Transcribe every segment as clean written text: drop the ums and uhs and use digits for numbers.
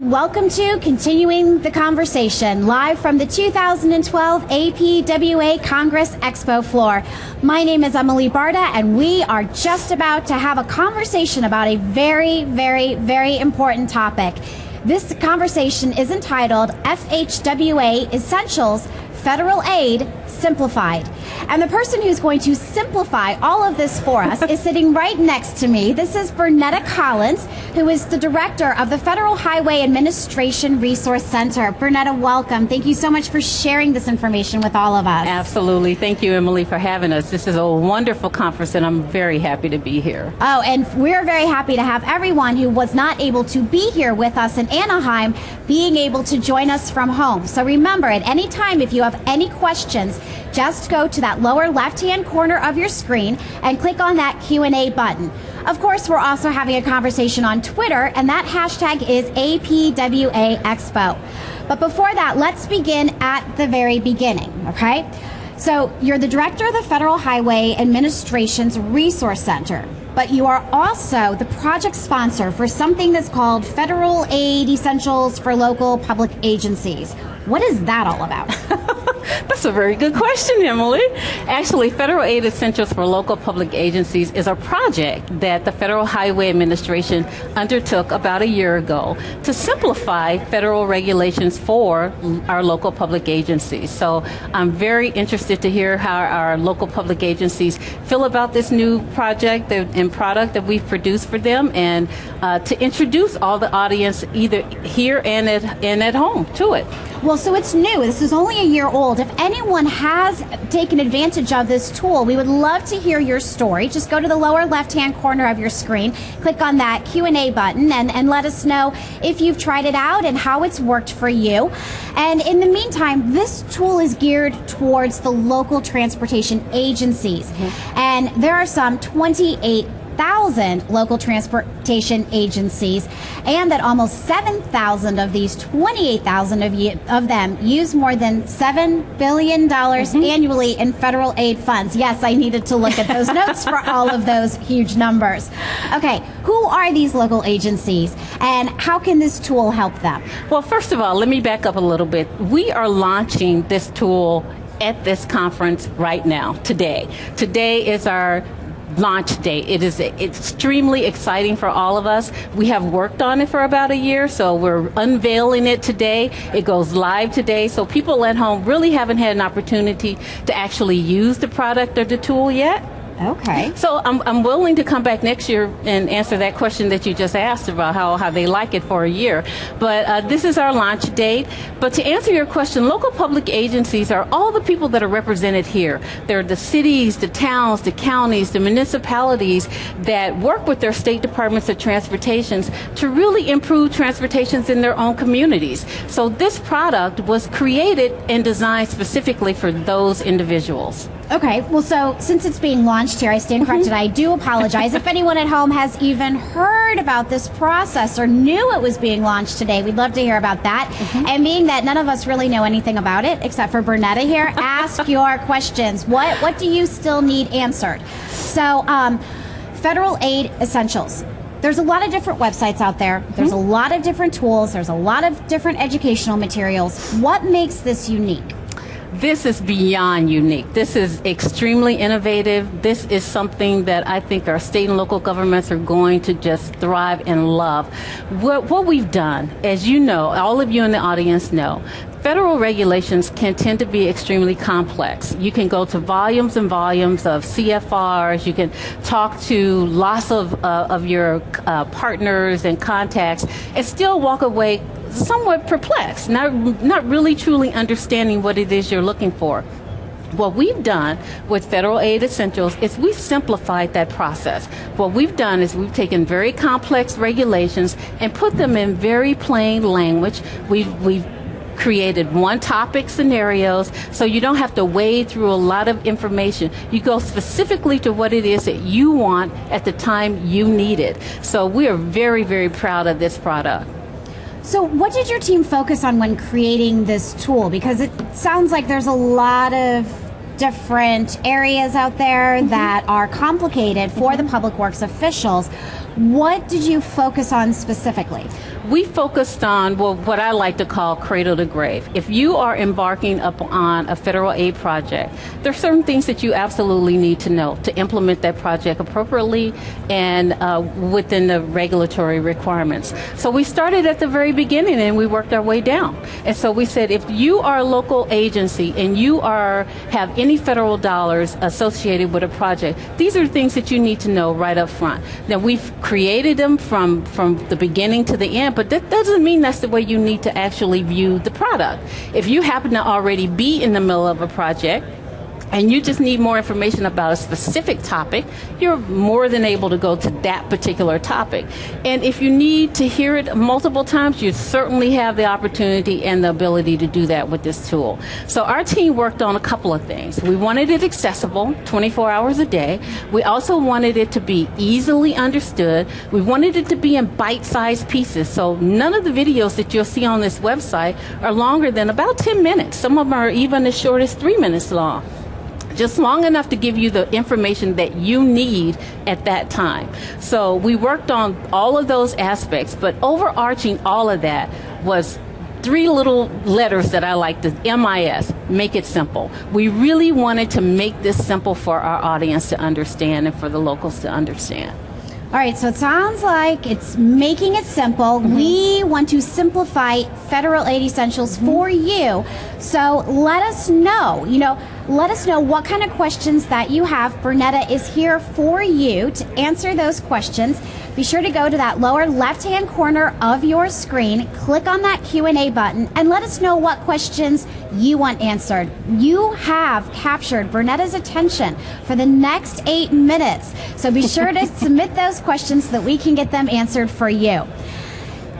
Welcome to Continuing the Conversation, live from the 2012 APWA Congress Expo floor. My name is Emily Barda, and we are just about to have a conversation about a very, very, very important topic. This conversation is entitled FHWA Essentials Federal Aid Simplified. And the person who's going to simplify all of this for us is sitting right next to me. This is Bernetta Collins, who is the director of the Federal Highway Administration Resource Center. Bernetta, welcome. Thank you so much for sharing this information with all of us. Absolutely. Thank you, Emily, for having us. This is a wonderful conference, and I'm very happy to be here. Oh, and we're very happy to have everyone who was not able to be here with us in Anaheim being able to join us from home. So remember, at any time, if you have any questions, just go to that lower left-hand corner of your screen and click on that Q&A button. Of course, we're also having a conversation on Twitter, and that hashtag is APWA Expo. But before that, let's begin at the very beginning, okay? So you're the director of the Federal Highway Administration's Resource Center, but you are also the project sponsor for something that's called Federal Aid Essentials for Local Public Agencies. What is that all about? That's a very good question, Emily. Actually, Federal Aid Essentials for Local Public Agencies is a project that the Federal Highway Administration undertook about a year ago to simplify federal regulations for our local public agencies. So I'm very interested to hear how our local public agencies feel about this new project and product that we've produced for them, and to introduce all the audience either here and at home to it. Well, so it's new. This is only a year old. If anyone has taken advantage of this tool, we would love to hear your story. Just go to the lower left-hand corner of your screen, click on that Q&A button, and let us know if you've tried it out and how it's worked for you. And in the meantime, this tool is geared towards the local transportation agencies. And there are some 28,000 local transportation agencies, and that almost 7,000 of these 28,000 of them use more than $7 billion annually in federal aid funds. Yes, I needed to look at those notes for all of those huge numbers. Okay, who are these local agencies, and how can this tool help them? Well, first of all, let me back up a little bit. We are launching this tool at this conference right now, today. Today is our launch date. It is extremely exciting for all of us. We have worked on it for about a year, so we're unveiling it today. It goes live today, so people at home really haven't had an opportunity to actually use the product or the tool yet. Okay. So I'm willing to come back next year and answer that question that you just asked about how they like it for a year. But this is our launch date. But to answer your question, local public agencies are all the people that are represented here. They're the cities, the towns, the counties, the municipalities that work with their state departments of transportations to really improve transportations in their own communities. So this product was created and designed specifically for those individuals. Okay, well, so since it's being launched here, I stand corrected. I do apologize. If anyone at home has even heard about this process or knew it was being launched today, we'd love to hear about that. And being that none of us really know anything about it, except for Bernetta here, ask your questions. What do you still need answered? So, Federal Aid Essentials. There's a lot of different websites out there. There's a lot of different tools. There's a lot of different educational materials. What makes this unique? This is beyond unique. This is extremely innovative. This is something that I think our state and local governments are going to just thrive and love. What we've done, as you know, all of you in the audience know, federal regulations can tend to be extremely complex. You can go to volumes and volumes of CFRs. You can talk to lots of your partners and contacts and still walk away somewhat perplexed, not really truly understanding what it is you're looking for. What we've done with Federal Aid Essentials is we've simplified that process. What we've done is we've taken very complex regulations and put them in very plain language. We've created one topic scenarios, so you don't have to wade through a lot of information. You go specifically to what it is that you want at the time you need it. So we are very, very proud of this product. So what did your team focus on when creating this tool? Because it sounds like there's a lot of different areas out there that are complicated for the public works officials. What did you focus on specifically? we focused on what I like to call cradle to grave. If you are embarking upon a federal aid project, there are certain things that you absolutely need to know to implement that project appropriately and within the regulatory requirements. So we started at the very beginning and we worked our way down. And so we said, if you are a local agency and you have any federal dollars associated with a project, these are things that you need to know right up front. Now, we've created them from the beginning to the end, but that doesn't mean that's the way you need to actually view the product. If you happen to already be in the middle of a project and you just need more information about a specific topic, you're more than able to go to that particular topic. And if you need to hear it multiple times, you certainly have the opportunity and the ability to do that with this tool. So our team worked on a couple of things. We wanted it accessible 24 hours a day. We also wanted it to be easily understood. We wanted it to be in bite-sized pieces. So none of the videos that you'll see on this website are longer than about 10 minutes. Some of them are even as short as 3 minutes long. Just long enough to give you the information that you need at that time. So we worked on all of those aspects, but overarching all of that was 3 little letters that I like to MIS, make it simple. We really wanted to make this simple for our audience to understand and for the locals to understand. All right, so it sounds like it's making it simple. We want to simplify federal aid essentials for you. So let us know, let us know what kind of questions that you have. Bernetta is here for you to answer those questions. Be sure to go to that lower left-hand corner of your screen, click on that Q&A button, and let us know what questions you want answered. You have captured Bernetta's attention for the next 8 minutes, so be sure to submit those questions so that we can get them answered for you.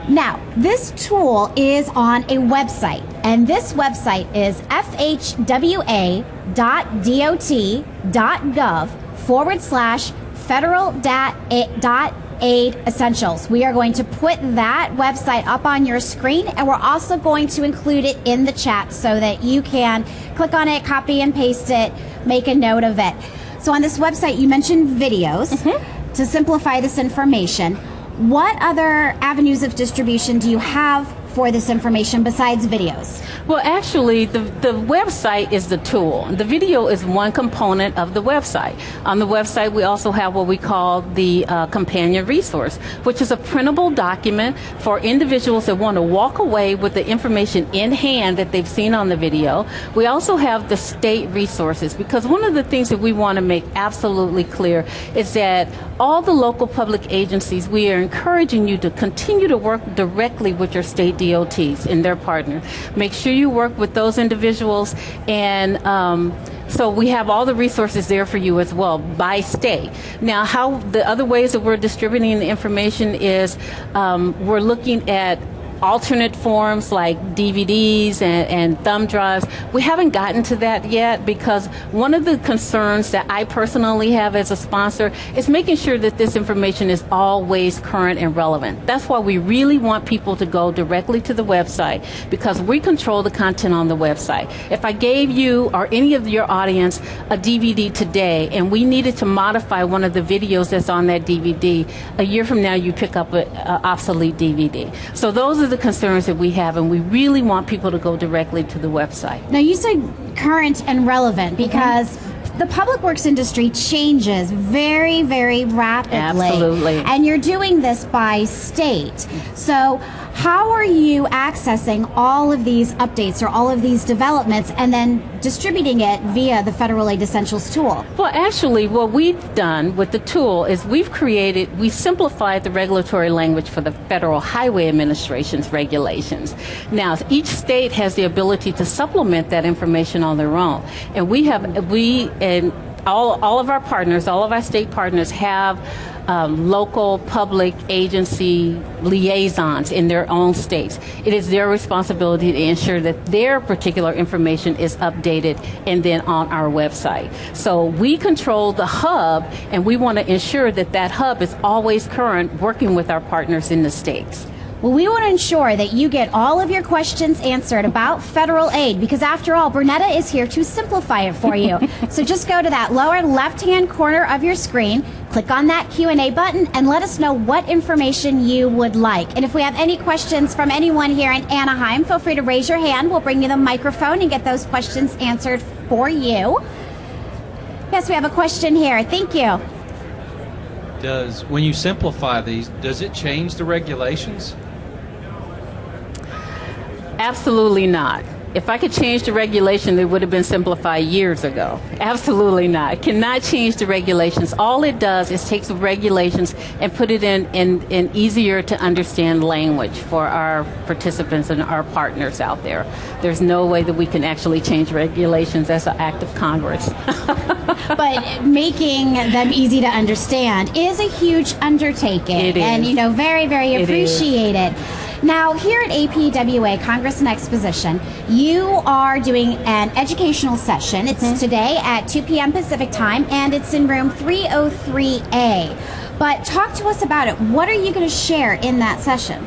Now, this tool is on a website, and this website is FHWA.dot.gov/federal.aid essentials. We are going to put that website up on your screen, and we're also going to include it in the chat so that you can click on it, copy and paste it, make a note of it. So on this website, you mentioned videos to simplify this information. What other avenues of distribution do you have for this information besides videos? Well, actually, the website is the tool. The video is one component of the website. On the website, we also have what we call the companion resource, which is a printable document for individuals that want to walk away with the information in hand that they've seen on the video. We also have the state resources, because one of the things that we want to make absolutely clear is that all the local public agencies, we are encouraging you to continue to work directly with your state DOTs and their partner. Make sure you work with those individuals, and so we have all the resources there for you as well by state. Now, how the other ways that we're distributing the information is we're looking at alternate forms like DVDs and thumb drives. We haven't gotten to that yet because one of the concerns that I personally have as a sponsor is making sure that this information is always current and relevant. That's why we really want people to go directly to the website, because we control the content on the website. If I gave you or any of your audience a DVD today and we needed to modify one of the videos that's on that DVD, a year from now you pick up an obsolete DVD. So those are the concerns that we have, and we really want people to go directly to the website. Now, you said current and relevant because the public works industry changes very, very rapidly. Absolutely. And you're doing this by state. So how are you accessing all of these updates or all of these developments and then distributing it via the Federal Aid Essentials tool? Well, actually, what we've done with the tool is we simplified the regulatory language for the Federal Highway Administration's regulations. Now, each state has the ability to supplement that information on their own. And all of our partners, all of our state partners have local public agency liaisons in their own states. It is their responsibility to ensure that their particular information is updated and then on our website. So we control the hub, and we want to ensure that that hub is always current, working with our partners in the states. Well, we want to ensure that you get all of your questions answered about federal aid, because after all, Bernetta is here to simplify it for you. So just go to that lower left-hand corner of your screen, click on that Q&A button, and let us know what information you would like. And if we have any questions from anyone here in Anaheim, feel free to raise your hand. We'll bring you the microphone and get those questions answered for you. Yes, we have a question here. Thank you. When you simplify these, does it change the regulations? Absolutely not. If I could change the regulation, it would have been simplified years ago. Absolutely not. It cannot change the regulations. All it does is takes the regulations and put it in easier to understand language for our participants and our partners out there. There's no way that we can actually change regulations as an act of Congress. But making them easy to understand is a huge undertaking. It is. And, very, very appreciated. Now, here at APWA, Congress and Exposition, you are doing an educational session. It's today at 2 p.m. Pacific time, and it's in room 303A. But talk to us about it. What are you going to share in that session?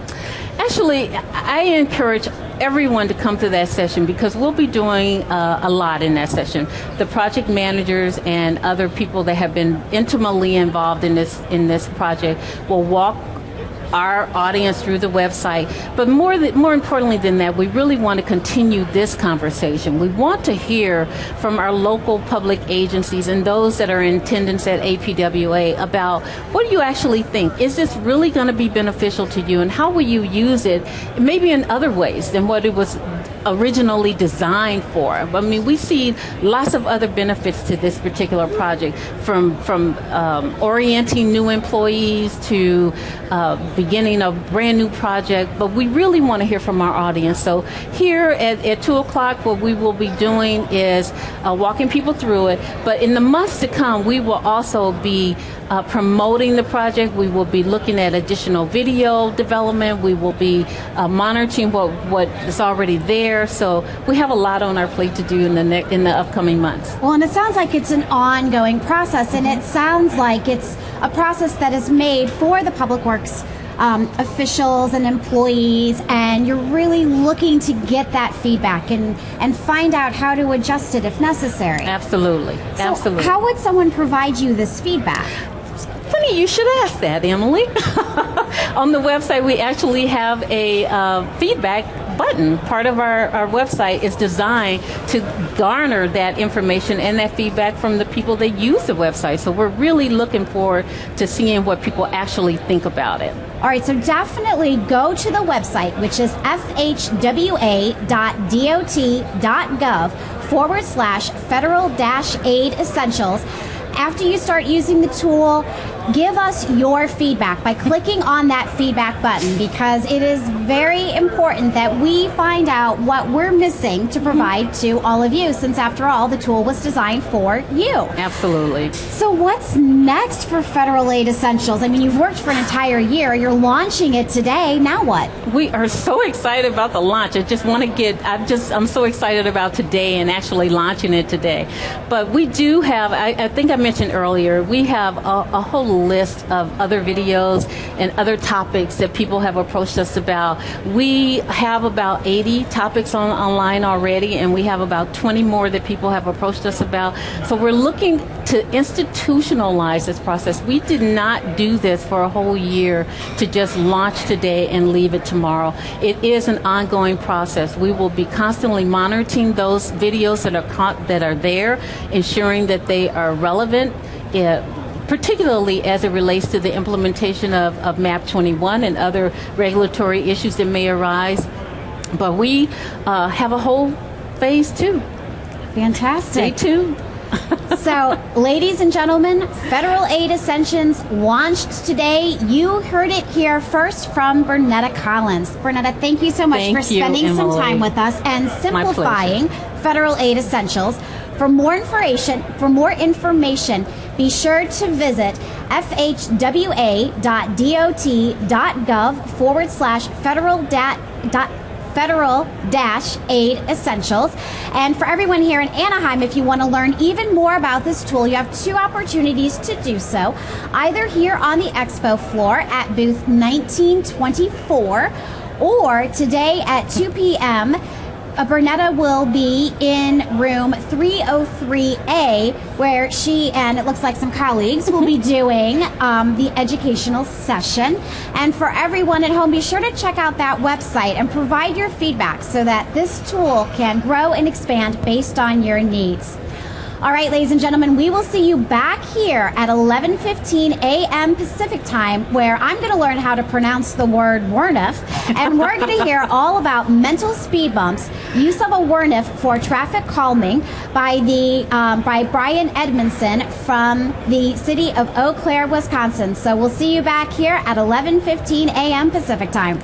Actually, I encourage everyone to come to that session because we'll be doing a lot in that session. The project managers and other people that have been intimately involved in this project will walk our audience through the website. But more importantly than that, we really want to continue this conversation. We want to hear from our local public agencies and those that are in attendance at APWA about what do you actually think? Is this really going to be beneficial to you, and how will you use it maybe in other ways than what it was originally designed for? I mean, we see lots of other benefits to this particular project, from orienting new employees to beginning a brand new project, but we really want to hear from our audience. So here at 2 o'clock, what we will be doing is walking people through it, but in the months to come, we will also be promoting the project. We will be looking at additional video development. We will be monitoring what is already there. So we have a lot on our plate to do in the upcoming months. Well, and it sounds like it's an ongoing process, and it sounds like it's a process that is made for the Public Works officials and employees, and you're really looking to get that feedback and find out how to adjust it if necessary. Absolutely. So Absolutely. How would someone provide you this feedback? Funny you should ask that, Emily. On the website, we actually have a feedback button. Part of our website is designed to garner that information and that feedback from the people that use the website. So we're really looking forward to seeing what people actually think about it. All right, so definitely go to the website, which is fhwa.dot.gov/federal-aid essentials. After you start using the tool, give us your feedback by clicking on that feedback button, because it is very important that we find out what we're missing to provide to all of you, since after all, the tool was designed for you. Absolutely. So what's next for Federal Aid Essentials? I mean, you've worked for an entire year. You're launching it today. Now what? We are so excited about the launch. I'm so excited about today and actually launching it today. But we do have, I think I mentioned earlier, we have a whole list of other videos and other topics that people have approached us about. We have about 80 topics online already, and we have about 20 more that people have approached us about. So we're looking to institutionalize this process. We did not do this for a whole year to just launch today and leave it tomorrow. It is an ongoing process. We will be constantly monitoring those videos that are there, ensuring that they are relevant, particularly as it relates to the implementation of MAP 21 and other regulatory issues that may arise. But we have a whole phase 2. Fantastic. Stay tuned. So, ladies and gentlemen, Federal Aid Essentials launched today. You heard it here first from Bernetta Collins. Bernetta, thank you so much for spending some time with us and simplifying Federal Aid Essentials. For more information, be sure to visit FHWA.dot.gov/federal Federal-Aid Essentials. And for everyone here in Anaheim, if you want to learn even more about this tool, you have two opportunities to do so. Either here on the expo floor at booth 1924, or today at 2 p.m., Bernetta will be in room 303A, where she and it looks like some colleagues will be doing the educational session. And for everyone at home, be sure to check out that website and provide your feedback so that this tool can grow and expand based on your needs. All right, ladies and gentlemen, we will see you back here at 11:15 a.m. Pacific time, where I'm going to learn how to pronounce the word WRNF, and we're going to hear all about mental speed bumps, use of a WRNF for traffic calming by Brian Edmondson from the city of Eau Claire, Wisconsin. So we'll see you back here at 11:15 a.m. Pacific time.